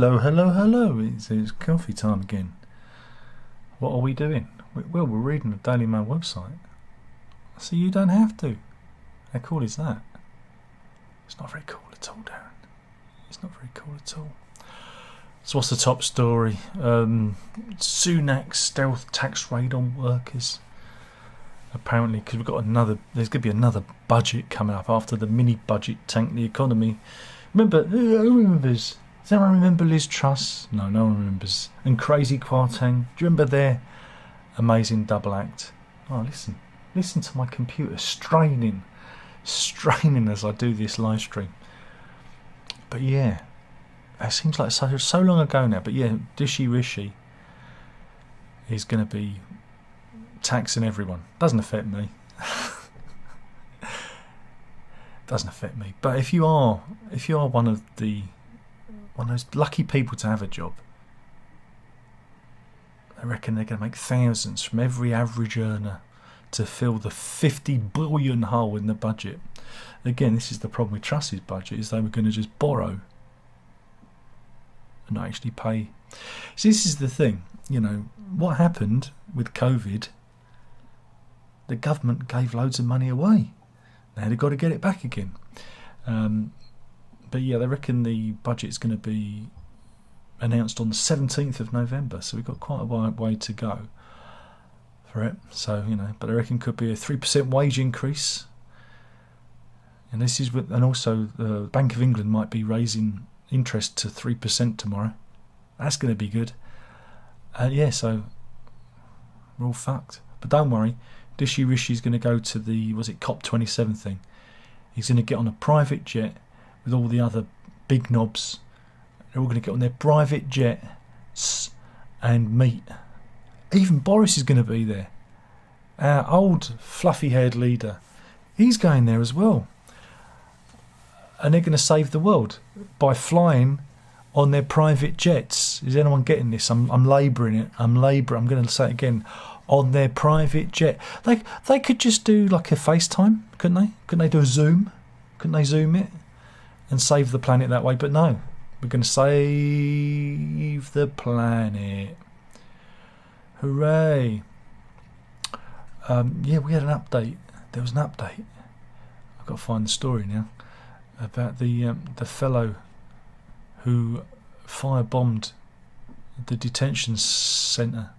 Hello, hello, hello. It's coffee time again. What are we doing? Well, we're reading the Daily Mail website. So you don't have to. How cool is that? It's not very cool at all, Darren. It's not very cool at all. So what's the top story? Sunak's stealth tax raid on workers. Apparently, because there's going to be another budget coming up after the mini budget tanked the economy. Remember, who remembers? Does anyone remember Liz Truss? No one remembers. And Crazy Kwarteng. Do you remember their amazing double act? Oh, listen to my computer straining as I do this live stream. But yeah, it seems like so long ago now. But yeah, Dishy Rishi is going to be taxing everyone. Doesn't affect me. Doesn't affect me. But if you are one of those lucky people to have a job, I reckon they're going to make thousands from every average earner to fill the 50 billion hole in the budget. Again, this is the problem with Truss's budget, is they were going to just borrow and not actually pay. So this is the thing, what happened with COVID, the government gave loads of money away. Now they've got to get it back again. But yeah, they reckon the budget's going to be announced on the 17th of November, so we've got quite a way to go for it. So, but I reckon it could be a 3% wage increase. And this is and also the Bank of England might be raising interest to 3% tomorrow. That's going to be good. So we're all fucked. But don't worry, Dishy Rishi's going to go to the, COP27 thing. He's going to get on a private jet with all the other big knobs. They're all going to get on their private jets and meet. Even Boris is going to be there. Our old fluffy-haired leader. He's going there as well. And they're going to save the world by flying on their private jets. Is anyone getting this? I'm labouring it. I'm going to say it again. On their private jet. They could just do like a FaceTime, couldn't they? Couldn't they do a Zoom? Couldn't they Zoom it and save the planet that way? But no, we're going to save the planet. Hooray. We had an update. There was an update. I've got to find the story now about the fellow who firebombed the detention centre.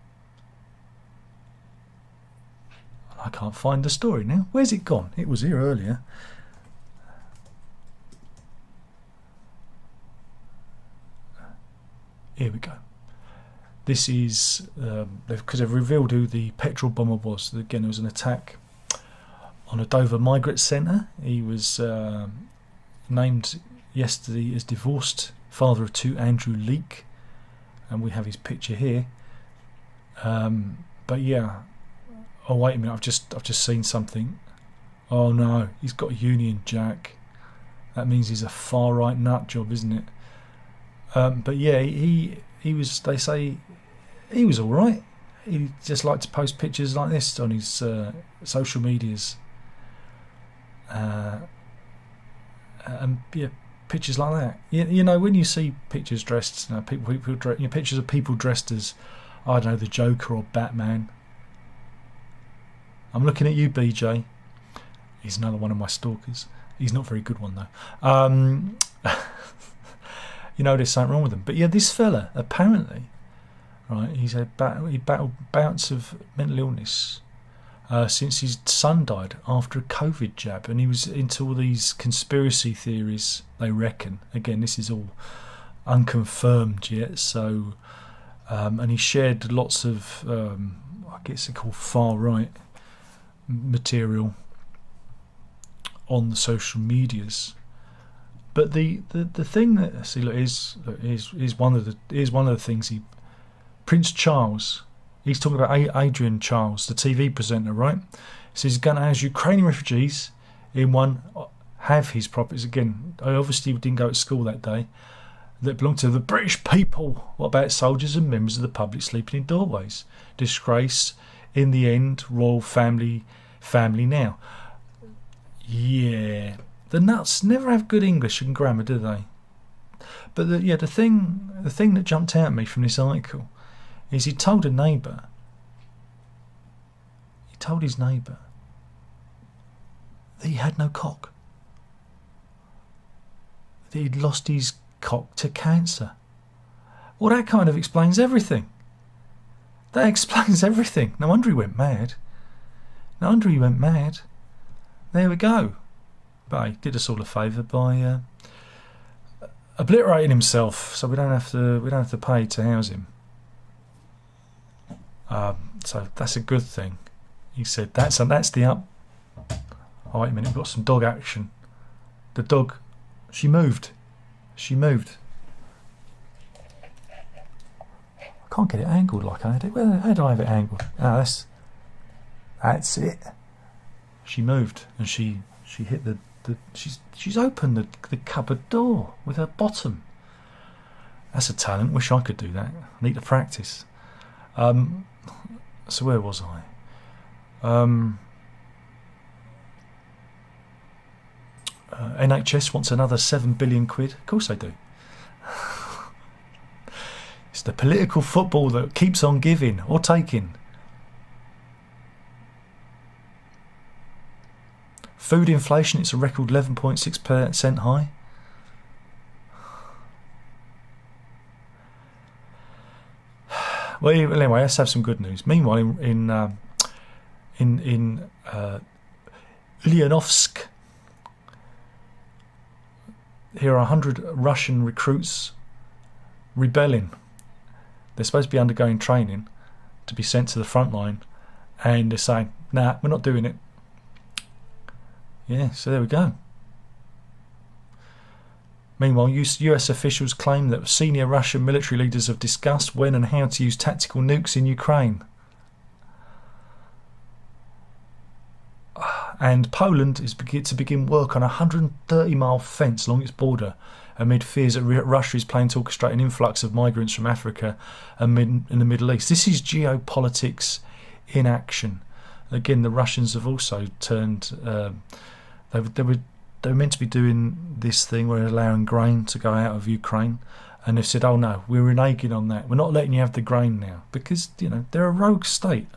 I can't find the story now. Where's it gone? It was here earlier. Here we go. This is because they've revealed who the petrol bomber was. Again, there was an attack on a Dover migrant centre. He was named yesterday as divorced father of two, Andrew Leake, and we have his picture here. But yeah. Oh wait a minute! I've just seen something. Oh no, he's got a Union Jack. That means he's a far right nut job, isn't it? But yeah, he was. They say he was all right. He just liked to post pictures like this on his social medias. And yeah, pictures like that. When you see pictures dressed, pictures of people dressed as, I don't know, the Joker or Batman. I'm looking at you, BJ. He's another one of my stalkers. He's not a very good one, though. There's something wrong with him. But yeah, this fella, apparently, right, he battled bouts of mental illness since his son died after a COVID jab. And he was into all these conspiracy theories, they reckon. Again, this is all unconfirmed yet. So, and he shared lots of, I guess they're called far-right material on the social medias. But the thing that is one of the things Prince Charles, he's talking about Adrian Charles, the TV presenter, right? So he's going to house Ukrainian refugees in one, have his properties. Again, I obviously didn't go to school that day, that belong to the British people. What about soldiers and members of the public sleeping in doorways? Disgrace. In the end, royal family now. Yeah. The nuts never have good English and grammar, do they? But the thing that jumped out at me from this article is he told his neighbour that he had no cock. That he'd lost his cock to cancer. Well, that kind of explains everything. That explains everything. No wonder he went mad. There we go. But he did us all a favour by obliterating himself, so we don't have to pay to house him. So that's a good thing. He said that's the up. Oh, wait a minute, we've got some dog action. The dog, she moved. I can't get it angled like I had it. How do I have it angled? That's it. She moved and she hit she's opened the cupboard door with her bottom. That's a talent. Wish I could do that. I need to practice. So where was I? NHS wants another 7 billion quid. Of course they do. It's the political football that keeps on giving or taking. Food inflation, it's a record 11.6% high. Well, anyway, let's have some good news. Meanwhile, in Ulyanovsk, here are 100 Russian recruits rebelling. They're supposed to be undergoing training to be sent to the front line, and they're saying, nah, we're not doing it. Yeah, so there we go. Meanwhile, US officials claim that senior Russian military leaders have discussed when and how to use tactical nukes in Ukraine. And Poland is to begin work on a 130-mile fence along its border amid fears that Russia is planning to orchestrate an influx of migrants from Africa and in the Middle East. This is geopolitics in action. Again, the Russians have also turned... They were meant to be doing this thing where they're allowing grain to go out of Ukraine, and they've said, oh no, we're reneging on that. We're not letting you have the grain now because, they're a rogue state.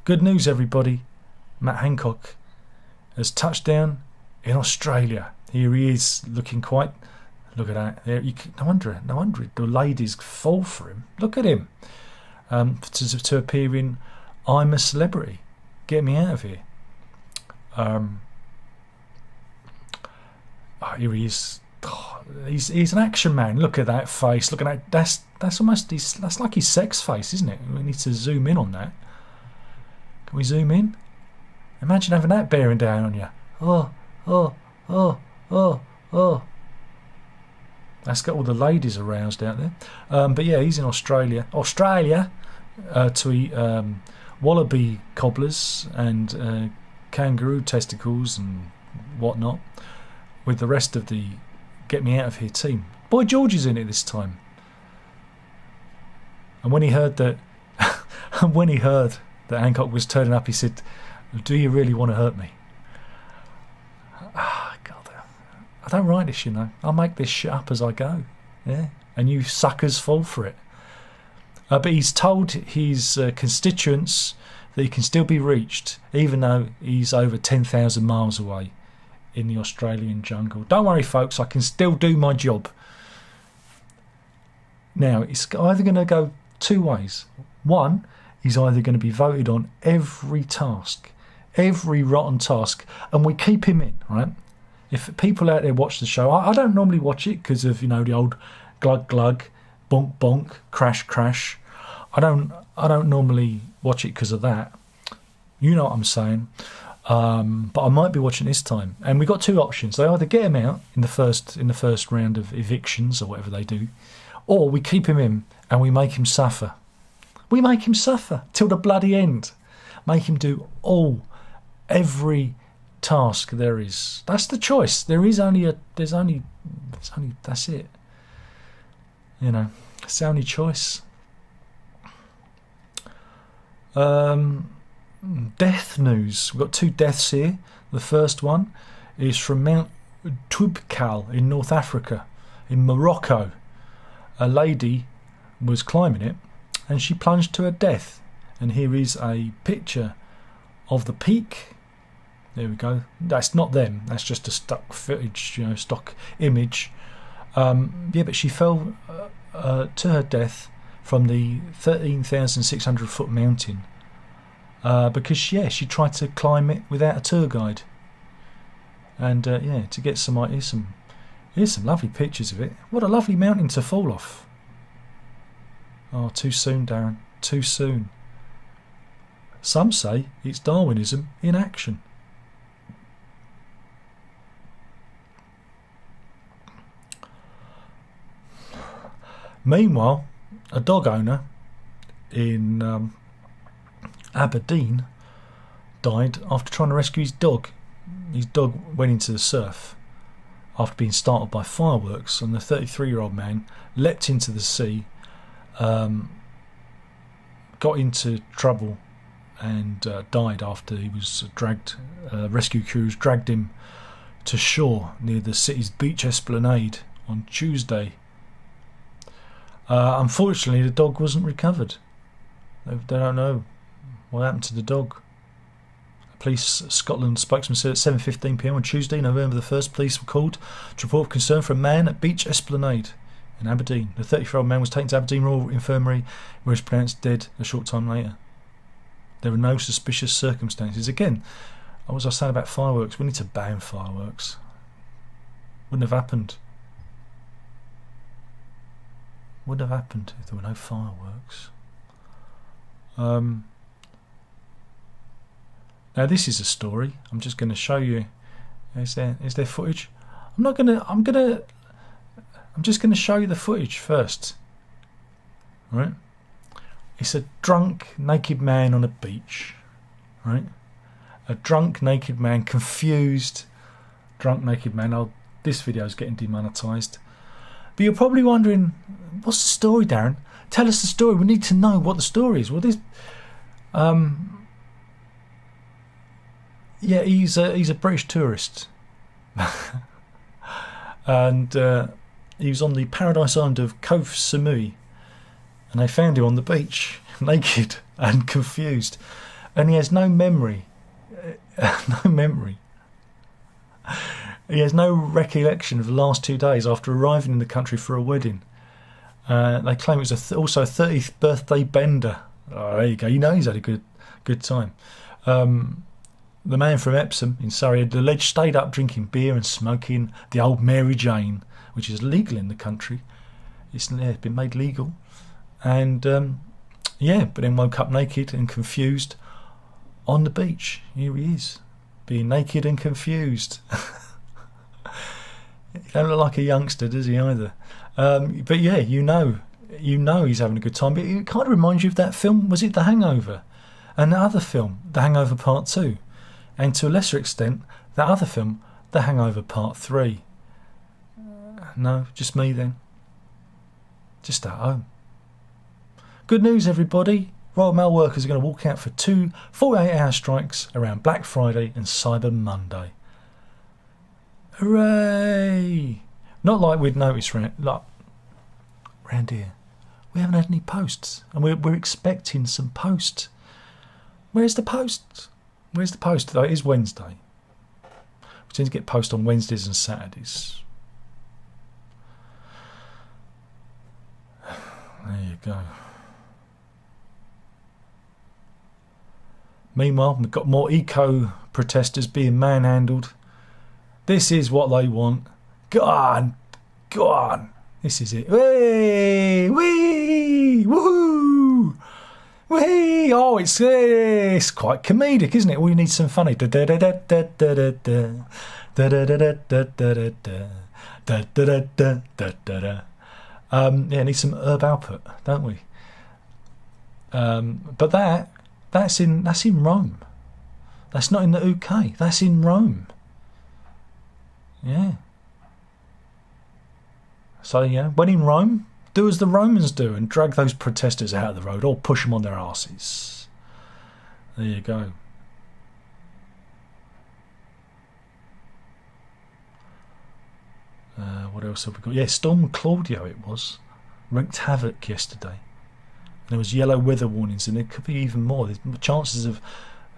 Good news, everybody. Matt Hancock has touched down in Australia. Here he is, looking quite... Look at that. There, no wonder the ladies fall for him. Look at him. To appear in I'm a Celebrity. Get me out of here. Here he is. He's an action man. Look at that face. Look at that. That's almost that's like his sex face, isn't it? We need to zoom in on that. Can we zoom in? Imagine having that bearing down on you. Oh. That's got all the ladies aroused out there. But yeah, he's in Australia. To eat wallaby cobblers and kangaroo testicles and whatnot with the rest of the Get Me Out of Here team. Boy George is in it this time. And when he heard that Hancock was turning up, he said, do you really want to hurt me? God, I don't write this, I'll make this shit up as I go. Yeah, and you suckers fall for it. But he's told his constituents that he can still be reached, even though he's over 10,000 miles away in the Australian jungle. Don't worry, folks, I can still do my job. Now, it's either going to go two ways. One, he's either going to be voted on every rotten task, and we keep him in, right? If people out there watch the show, I don't normally watch it because of, the old glug glug, bonk bonk, crash crash. I don't normally watch it because of that. You know what I'm saying. But I might be watching this time. And we've got two options. They either get him out in the first round of evictions or whatever they do, or we keep him in and we make him suffer. We make him suffer till the bloody end. Make him do every task there is. That's the choice. That's it. It's the only choice. Death news. We've got two deaths here. The first one is from Mount Toubkal in North Africa, in Morocco. A lady was climbing it and she plunged to her death. And here is a picture of the peak. There we go. That's not them. That's just a stock footage, stock image. Yeah, but she fell to her death from the 13,600 foot mountain because she tried to climb it without a tour guide. And to get some here's some lovely pictures of it. What a lovely mountain to fall off. Oh, too soon, Darren. Too soon. Some say it's Darwinism in action. Meanwhile, a dog owner in Aberdeen died after trying to rescue his dog. His dog went into the surf after being startled by fireworks, and the 33-year-old man leapt into the sea, got into trouble and died after he was dragged. Rescue crews dragged him to shore near the city's beach esplanade on Tuesday. Unfortunately, the dog wasn't recovered. They don't know what happened to the dog. A Police Scotland spokesman said at 7:15 p.m. on Tuesday, November the 1st, police were called to report concern for a man at Beach Esplanade in Aberdeen. The 34-year-old man was taken to Aberdeen Royal Infirmary, where he was pronounced dead a short time later. There were no suspicious circumstances. Again, what was I saying about fireworks? We need to ban fireworks. Wouldn't have happened. Wouldn't have happened if there were no fireworks. Now this is a story. I'm just going to show you. Is there footage? I'm just going to show you the footage first. Right? It's a drunk, naked man on a beach. Right? A drunk, naked man, confused, drunk, naked man. This video is getting demonetised. But you're probably wondering, what's the story, Darren? Tell us the story. We need to know what the story is. Well, this, he's a British tourist, and he was on the paradise island of Koh Samui, and they found him on the beach, naked and confused, and he has no memory, no memory. He has no recollection of the last 2 days after arriving in the country for a wedding. They claim it was also a 30th birthday bender. Oh, there you go. You know he's had a good time. The man from Epsom in Surrey had alleged stayed up drinking beer and smoking the old Mary Jane, which is legal in the country. It's been made legal. And but then woke up naked and confused on the beach. Here he is, being naked and confused. He don't look like a youngster, does he, either? But yeah, you know he's having a good time. But it kind of reminds you of that film, was it The Hangover? And the other film, The Hangover Part 2. And to a lesser extent, that other film, The Hangover Part 3. No, just me then. Just at home. Good news, everybody. Royal Mail workers are going to walk out for 2 48-hour strikes around Black Friday and Cyber Monday. Hooray! Not like we'd noticed round here. We haven't had any posts, and we're expecting some posts. Where's the post? Where's the post? Though it is Wednesday. We tend to get posts on Wednesdays and Saturdays. There you go. Meanwhile, we've got more eco protesters being manhandled. This is what they want. Go on. This is it. Whee! Whee! Woohoo! Whee! Oh, it's quite comedic, isn't it? We need some funny. Need some herb output, don't we? But that's in Rome. That's not in the UK. That's in Rome. Yeah. So yeah, when in Rome, do as the Romans do and drag those protesters out of the road or push them on their arses. There you go. What else have we got? Yeah, Storm Claudio it was. Wreaked havoc yesterday. There was yellow weather warnings, and there could be even more. There's chances of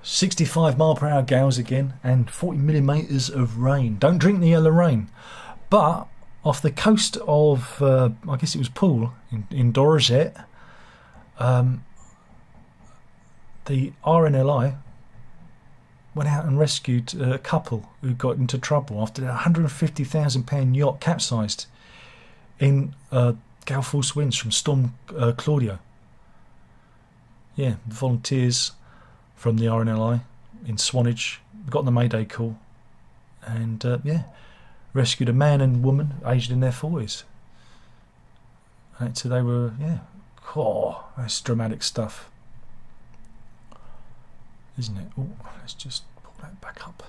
65 mile per hour gales again and 40 millimetres of rain. Don't drink the yellow rain. But off the coast of, I guess it was Poole in Dorset, the RNLI went out and rescued a couple who got into trouble after their £150,000 yacht capsized in gale force winds from Storm Claudio. Yeah, volunteers from the RNLI in Swanage got the Mayday call and rescued a man and woman aged in their 40s. And so they were, that's dramatic stuff, isn't it? Oh, let's just pull that back up.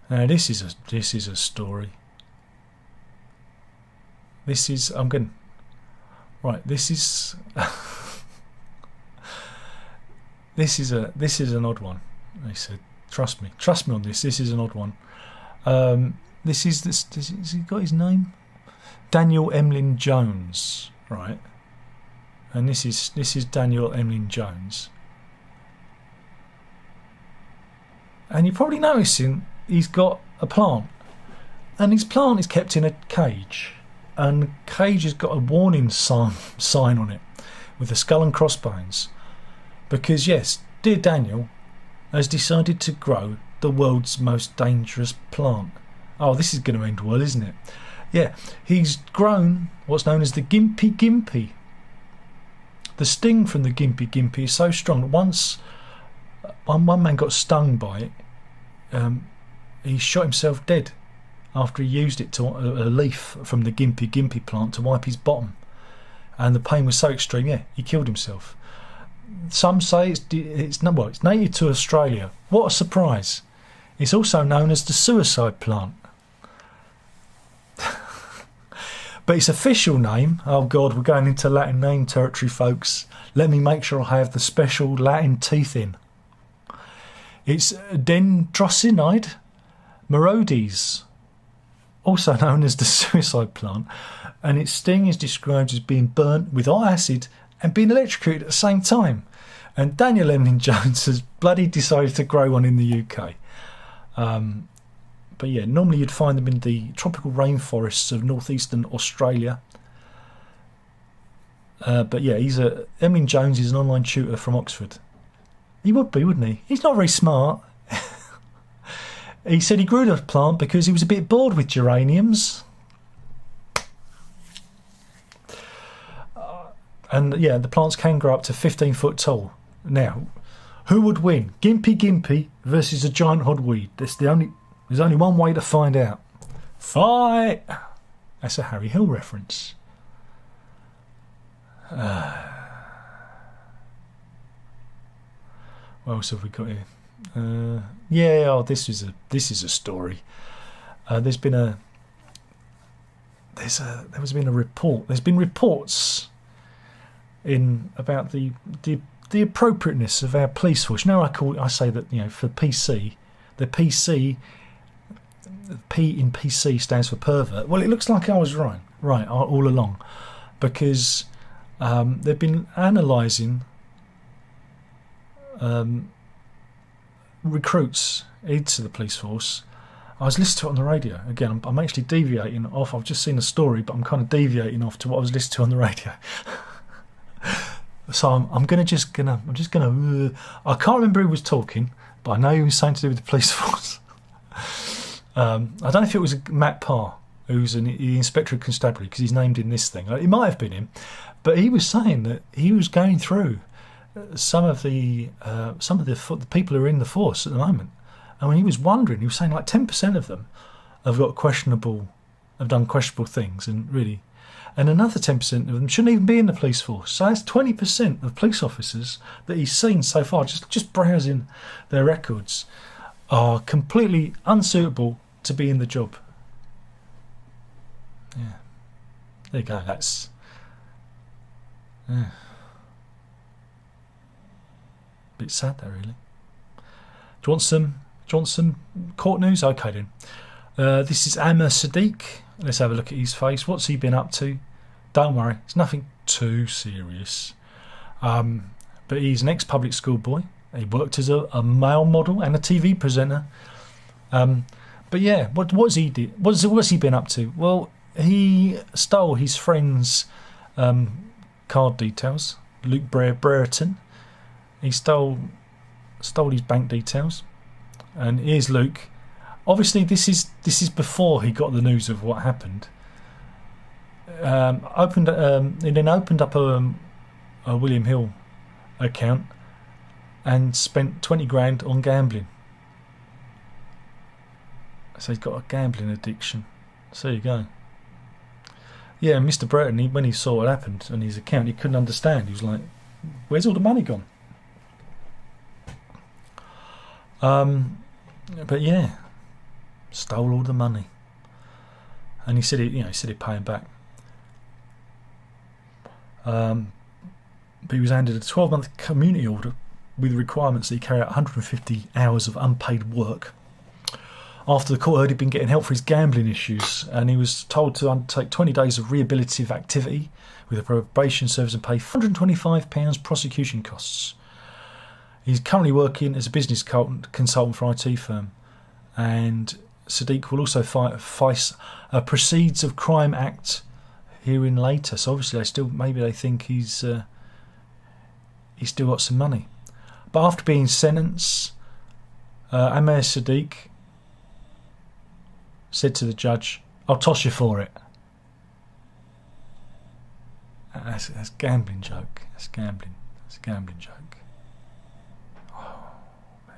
Now this is a story. This is an odd one. They said, trust me on this. This is an odd one. Has he got his name? Daniel Emlyn Jones, right? And this is Daniel Emlyn Jones. And you're probably noticing he's got a plant, and his plant is kept in a cage, and the cage has got a warning sign on it with a skull and crossbones, because yes, dear Daniel has decided to grow the world's most dangerous plant. Oh, this is going to end well, isn't it? Yeah, he's grown what's known as the Gimpy Gimpy. The sting from the Gimpy Gimpy is so strong that once one man got stung by it, he shot himself dead after he used it to a leaf from the Gimpy Gimpy plant to wipe his bottom, and the pain was so extreme, he killed himself. Some say it's native to Australia. What a surprise! It's also known as the suicide plant. But its official name, oh God, we're going into Latin name territory, folks. Let me make sure I have the special Latin teeth in. It's Dendrocinide Merodes, also known as the suicide plant, and its sting is described as being burnt with hot acid and being electrocuted at the same time. And Daniel Emlyn Jones has bloody decided to grow one in the UK. But yeah, normally you'd find them in the tropical rainforests of northeastern Australia. But yeah, Emlyn Jones is an online tutor from Oxford. He would be, wouldn't he? He's not very smart. He said he grew the plant because he was a bit bored with geraniums. And yeah, the plants can grow up to 15 foot tall. Now, who would win? Gimpy Gimpy versus a giant hodweed? There's only one way to find out. Fight! That's a Harry Hill reference. What else have we got here? This is a story. There's been a report. There's been reports about the appropriateness of our police force. You know, I say that, for PC, the PC, P in PC stands for pervert. Well, it looks like I was right all along, because they've been analysing recruits into the police force. I was listening to it on the radio. Again, I'm actually deviating off. I've just seen a story, but I'm kind of deviating off to what I was listening to on the radio. So I'm just gonna. I can't remember who was talking, but I know he was saying to do with the police force. I don't know if it was Matt Parr, who's the Inspector of Constabulary, because he's named in this thing. It might have been him, but he was saying that he was going through some of the people who are in the force at the moment, and when he was wondering, he was saying like 10% of them have done questionable things, and another 10% of them shouldn't even be in the police force. So that's 20% of police officers that he's seen so far, just browsing their records, are completely unsuitable to be in the job. Yeah, there you go. That's a bit sad, though, really. Do you want some Johnson, court news? Okay then. This is Amr Sadiq. Let's have a look at his face. What's he been up to? Don't worry, it's nothing too serious. But he's an ex-public school boy. He worked as a male model and a TV presenter. But yeah, what's he did? What's he been up to? Well, he stole his friend's card details. Luke Brereton. He stole his bank details. And here's Luke. Obviously, this is before he got the news of what happened. He then opened up a William Hill account and spent 20 grand on gambling. So he's got a gambling addiction. So there you go. Yeah, Mr. Brereton, when he saw what happened on his account, he couldn't understand. He was like, "Where's all the money gone?" But yeah, stole all the money, and he said he'd pay him back. But he was handed a 12-month community order with requirements that he carry out 150 hours of unpaid work. After the court heard he'd been getting help for his gambling issues, and he was told to undertake 20 days of rehabilitative activity with a probation service and pay £125 prosecution costs. He's currently working as a business consultant for an IT firm, and Sadiq will also face a Proceeds of Crime Act hearing later. So obviously they think he's still got some money. But after being sentenced, Amr Sadiq said to the judge, "I'll toss you for it." That's a gambling joke. That's gambling. That's a gambling joke. Oh, man.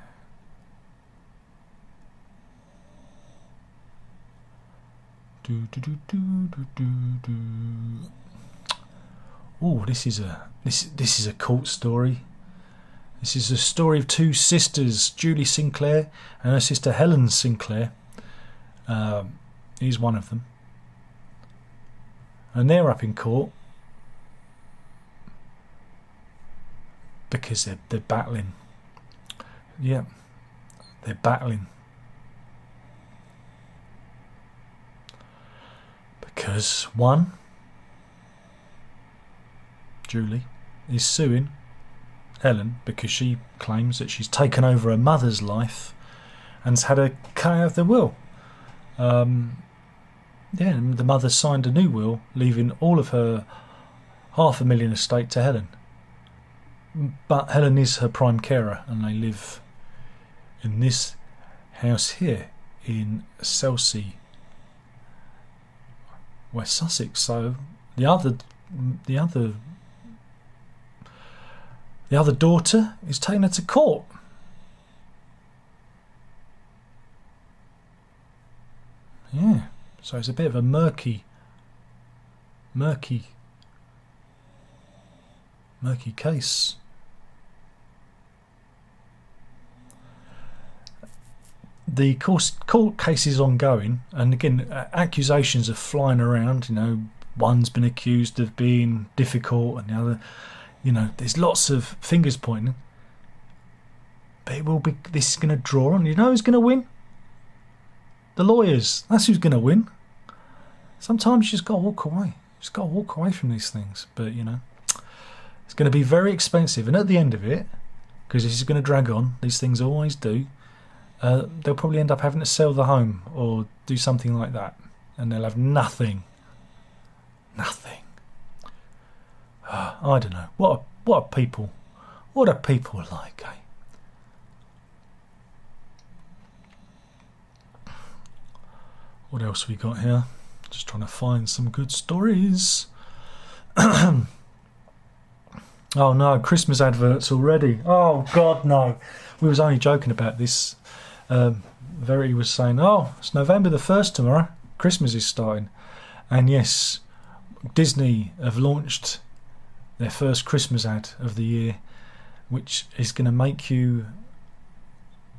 Oh, this is a court story. This is a story of two sisters, Julie Sinclair and her sister Helen Sinclair. He's one of them, and they're up in court because they're battling. Yeah, they're battling because one, Julie, is suing Helen because she claims that she's taken over her mother's life and's had her cut out of the will. The mother signed a new will, leaving all of her £500,000 estate to Helen. But Helen is her prime carer, and they live in this house here in Chelsea, West Sussex. So the other daughter is taking her to court. Yeah, so it's a bit of a murky case. The court case is ongoing, and again, accusations are flying around. One's been accused of being difficult, and the other, there's lots of fingers pointing. But this is going to draw on. Who's going to win? The lawyers. That's who's going to win. Sometimes you just got to walk away. You just got to walk away from these things. But, it's going to be very expensive. And at the end of it, because this is going to drag on, these things always do, they'll probably end up having to sell the home or do something like that. And they'll have nothing. Nothing. I don't know. What are people like, eh? What else we got here? Just trying to find some good stories. Oh no, Christmas adverts already. Oh God, no. We was only joking about this. Verity was saying, "Oh, it's November the 1st tomorrow. Christmas is starting." And yes, Disney have launched their first Christmas ad of the year, which is going to make you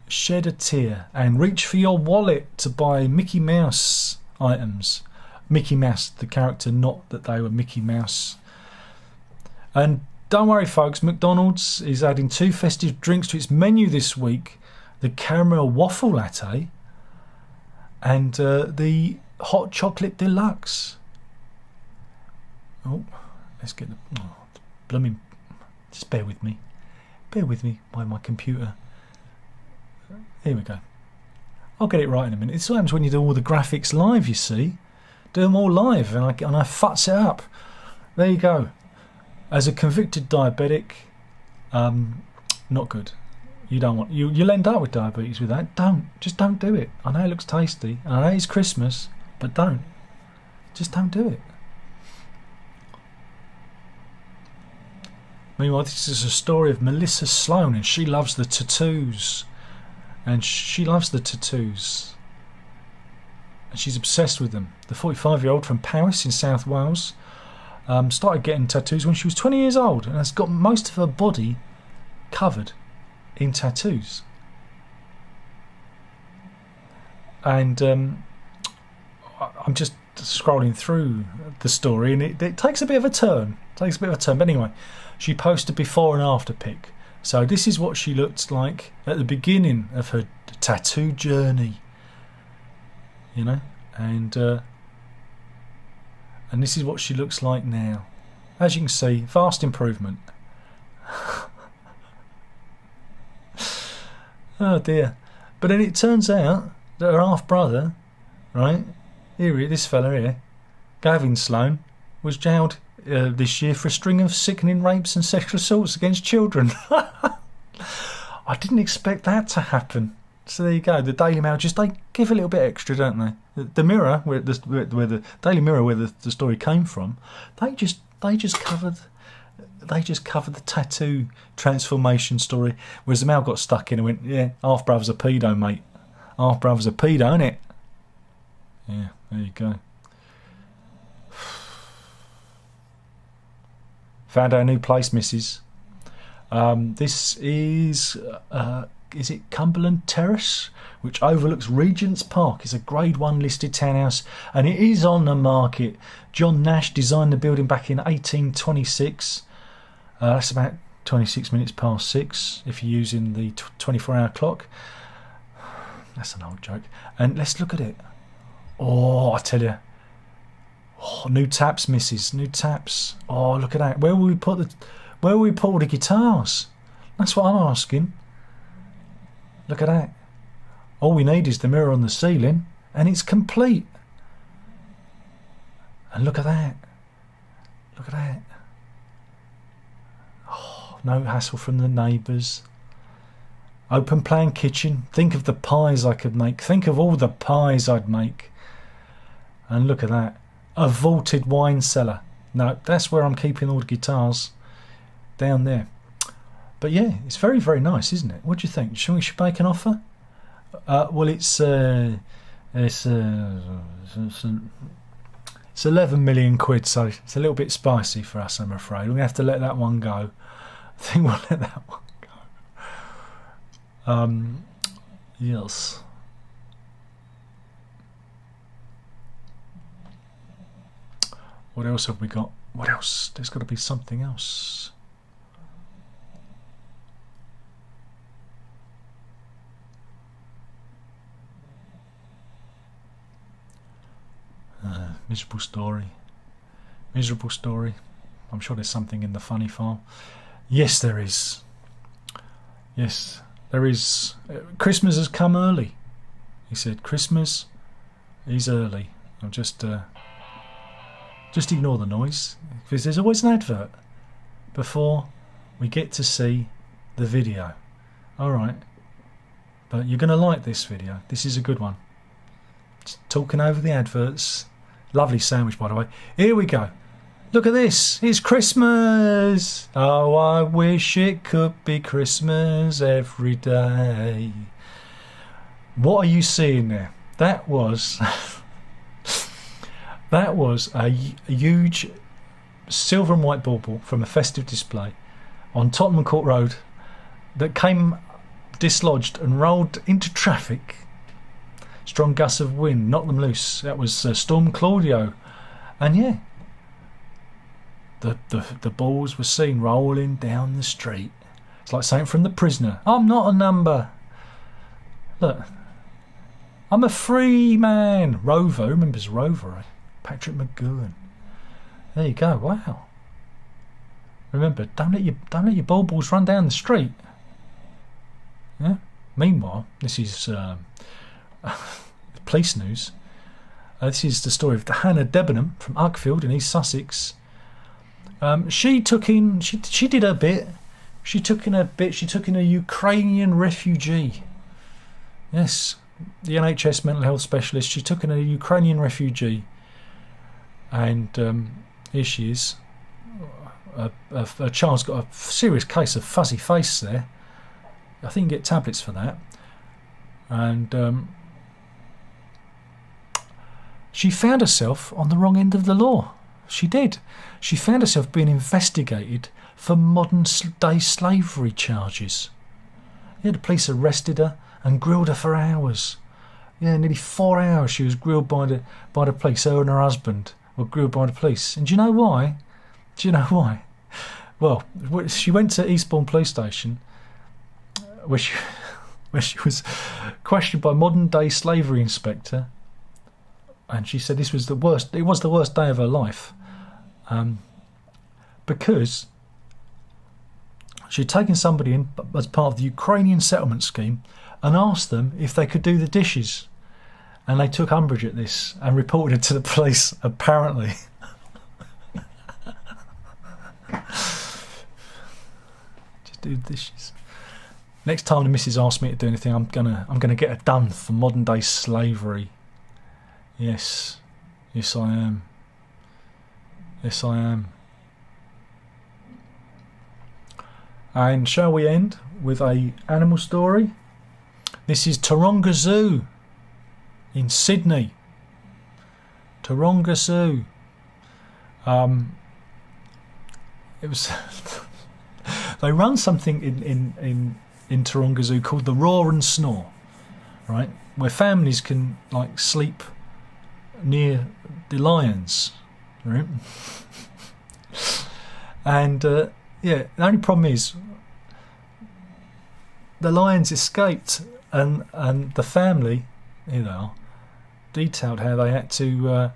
shed a tear and reach for your wallet to buy Mickey Mouse items. Mickey Mouse, the character, not that they were Mickey Mouse. And don't worry folks, McDonald's is adding 2 festive drinks to its menu this week. the caramel waffle latte, and the hot chocolate deluxe. Oh, let's get the blooming. Just bear with me by my computer. Here we go. I'll get it right in a minute. This what happens when you do all the graphics live. You see, do them all live, and I futz it up. There you go. As a convicted diabetic, not good. You don't want you'll end up with diabetes with that. Just don't do it. I know it looks tasty, and I know it's Christmas, but just don't do it. Meanwhile, this is a story of Melissa Sloan, and she loves the tattoos. And she's obsessed with them. The 45-year-old from Paris in South Wales started getting tattoos when she was 20 years old, and has got most of her body covered in tattoos. And I'm just scrolling through the story, and it takes a bit of a turn. But anyway, she posted before and after pic. So this is what she looked like at the beginning of her tattoo journey, you know, and this is what she looks like now. As you can see, vast improvement. Oh dear. But then it turns out that her half-brother, right, this fella here, Gavin Sloan, was jailed this year for a string of sickening rapes and sexual assaults against children. I didn't expect that to happen. So there you go. The Daily Mail they give a little bit extra, don't they? The Mirror, where the Daily Mirror, where the story came from, they just covered the tattoo transformation story. Whereas the Mail got stuck in and went, yeah, half brother's a pedo, mate. Half brother's a pedo, innit? Yeah, there you go. Found our new place, missus. This is it Cumberland Terrace, which overlooks Regent's Park. It's a Grade 1 listed townhouse, and it is on the market. John Nash designed the building back in 1826. That's about 26 minutes past 6 if you're using the 24-hour clock. That's an old joke. And let's look at it. Oh, I tell you. Oh, new taps, missus. New taps. Oh, look at that. Where will we put all the guitars? That's what I'm asking. Look at that. All we need is the mirror on the ceiling, and it's complete. And look at that. Look at that. Oh, no hassle from the neighbours. Open plan kitchen. Think of the pies I could make. Think of all the pies I'd make. And look at that. A vaulted wine cellar. No, that's where I'm keeping all the guitars. Down there. But yeah, it's very, very nice, isn't it? What do you think? Shall we make an offer? Well, it's 11 million quid, so it's a little bit spicy for us, I'm afraid. We're going to have to let that one go. I think we'll let that one go. Yes. What else have we got? What else? There's got to be something else. Miserable story. Miserable story. I'm sure there's something in the funny file. Yes, there is. Yes, there is. Christmas has come early. He said, Christmas is early. I'm just ignore the noise, because there's always an advert before we get to see the video. Alright. But you're going to like this video. This is a good one. Just talking over the adverts. Lovely sandwich, by the way. Here we go. Look at this. It's Christmas. Oh, I wish it could be Christmas every day. What are you seeing there? That was a huge silver and white bauble from a festive display on Tottenham Court Road that came dislodged and rolled into traffic. Strong gusts of wind knocked them loose. That was Storm Claudio. And yeah, the balls were seen rolling down the street. It's like something from The Prisoner. I'm not a number. Look, I'm a free man. Rover, who remembers Rover? Eh? Patrick McGowan. There you go. Wow. Remember, don't let your baubles run down the street. Yeah. Meanwhile, this is police news. This is the story of Hannah Debenham from Uckfield in East Sussex. She did her bit. She took in a Ukrainian refugee. Yes, the NHS mental health specialist. She took in a Ukrainian refugee, and here she is. A child's got a serious case of fuzzy face there. I think you can get tablets for that. And she found herself on the wrong end of the law. She did. She found herself being investigated for modern day slavery charges. Yeah, the police arrested her and grilled her for hours. Yeah, nearly 4 hours she was grilled by the police. Her and her husband were grilled by the police. And do you know why? Do you know why? Well, she went to Eastbourne Police Station where she was questioned by modern day slavery inspector, and she said this was the worst. It was the worst day of her life, because she'd taken somebody in as part of the Ukrainian settlement scheme and asked them if they could do the dishes, and they took umbrage at this and reported it to the police. Apparently. Just do the dishes. Next time the missus asks me to do anything, I'm gonna get it done for modern day slavery. Yes, yes I am. Yes I am. And shall we end with a animal story? This is Taronga Zoo in Sydney. Taronga Zoo. It was they run something in Taronga Zoo called the Roar and Snore, right? Where families can like sleep near the lions, right? And yeah, the only problem is the lions escaped, and the family, you know, detailed how they had to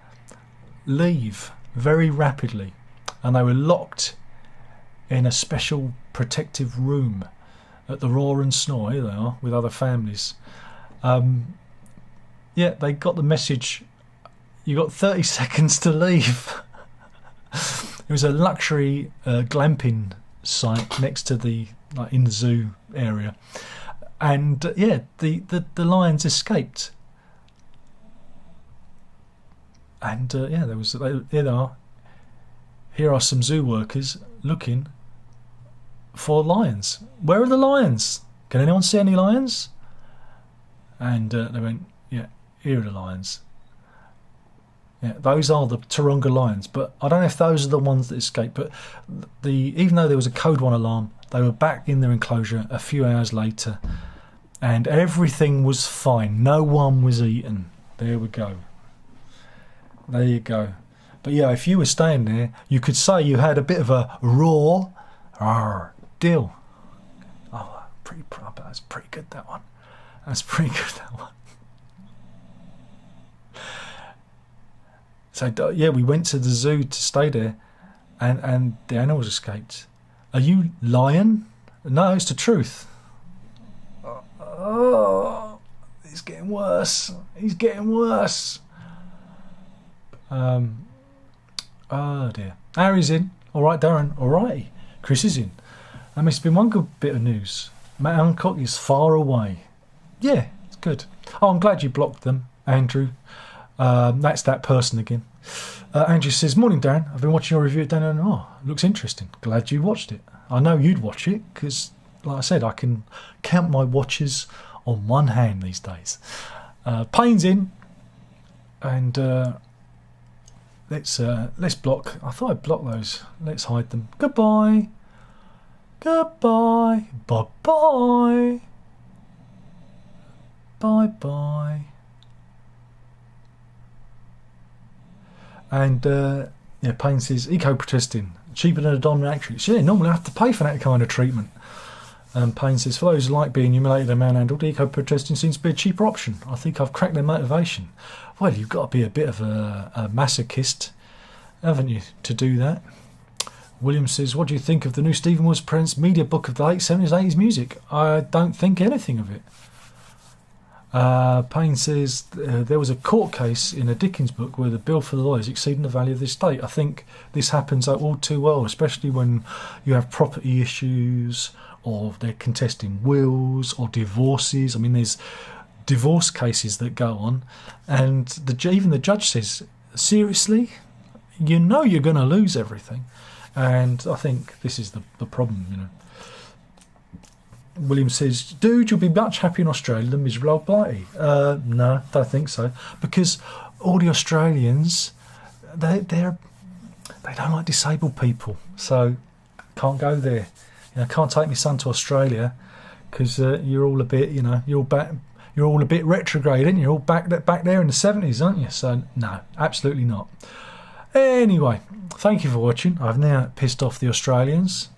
leave very rapidly, and they were locked in a special protective room at the Roar and Snore. Here they are with other families. Yeah, they got the message. You got 30 seconds to leave. It was a luxury glamping site next to the in the zoo area, and yeah, the lions escaped. And yeah, here they are. Here are some zoo workers looking for lions. Where are the lions? Can anyone see any lions? And they went, yeah, here are the lions. Yeah, those are the Taronga lions, but I don't know if those are the ones that escaped. But even though there was a code 1 alarm, they were back in their enclosure a few hours later, and everything was fine. No one was eaten. There we go. There you go. But yeah, if you were staying there, you could say you had a bit of a roar deal. Oh, that's pretty good, that one. That's pretty good, that one. So yeah, we went to the zoo to stay there, and the animals escaped. Are you lying? No, it's the truth. Oh, it's getting worse. He's getting worse. Oh dear. Harry's in. All right, Darren. All right. Chris is in. It's been one good bit of news. Matt Hancock is far away. Yeah, it's good. Oh, I'm glad you blocked them, Andrew. That's that person again. Andrew says, morning Darren, I've been watching your review of Dan and looks interesting. Glad you watched it. I know you'd watch it because, like I said, I can count my watches on one hand these days. Payne's in, and let's block. I thought I'd block those. Let's hide them. Goodbye. Goodbye. Bye-bye. Bye-bye. And yeah, Payne says eco-protesting cheaper than a dominatrix. Yeah, normally I have to pay for that kind of treatment. Payne says, for those who like being humiliated and manhandled, eco-protesting seems to be a cheaper option. I think I've cracked their motivation. Well, you've got to be a bit of a masochist, haven't you, to do that? William says, what do you think of the new Stephen Woods presents media book of the late 70s, 80s music? I don't think anything of it. Payne says, there was a court case in a Dickens book where the bill for the lawyers exceeded the value of the estate. I think this happens all too well, especially when you have property issues or they're contesting wills or divorces. I mean, there's divorce cases that go on, and even the judge says, seriously? You know you're going to lose everything. And I think this is the problem, you know. William says, dude, you'll be much happier in Australia than miserable old Blighty. No, don't think so. Because all the Australians, they don't like disabled people. So can't go there. You know, can't take my son to Australia because you're all a bit, you know, you're all a bit retrograde, aren't you? You're all back there in the 70s, aren't you? So no, absolutely not. Anyway, thank you for watching. I've now pissed off the Australians.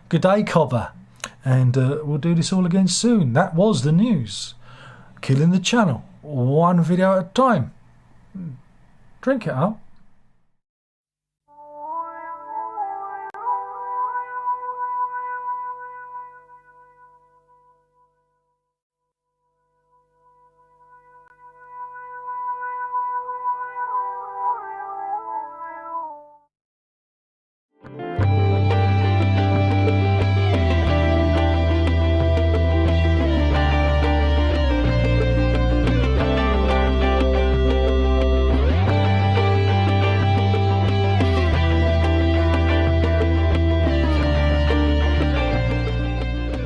Good day, Cobber. And we'll do this all again soon. That was the news. Killing the channel. One video at a time. Drink it up.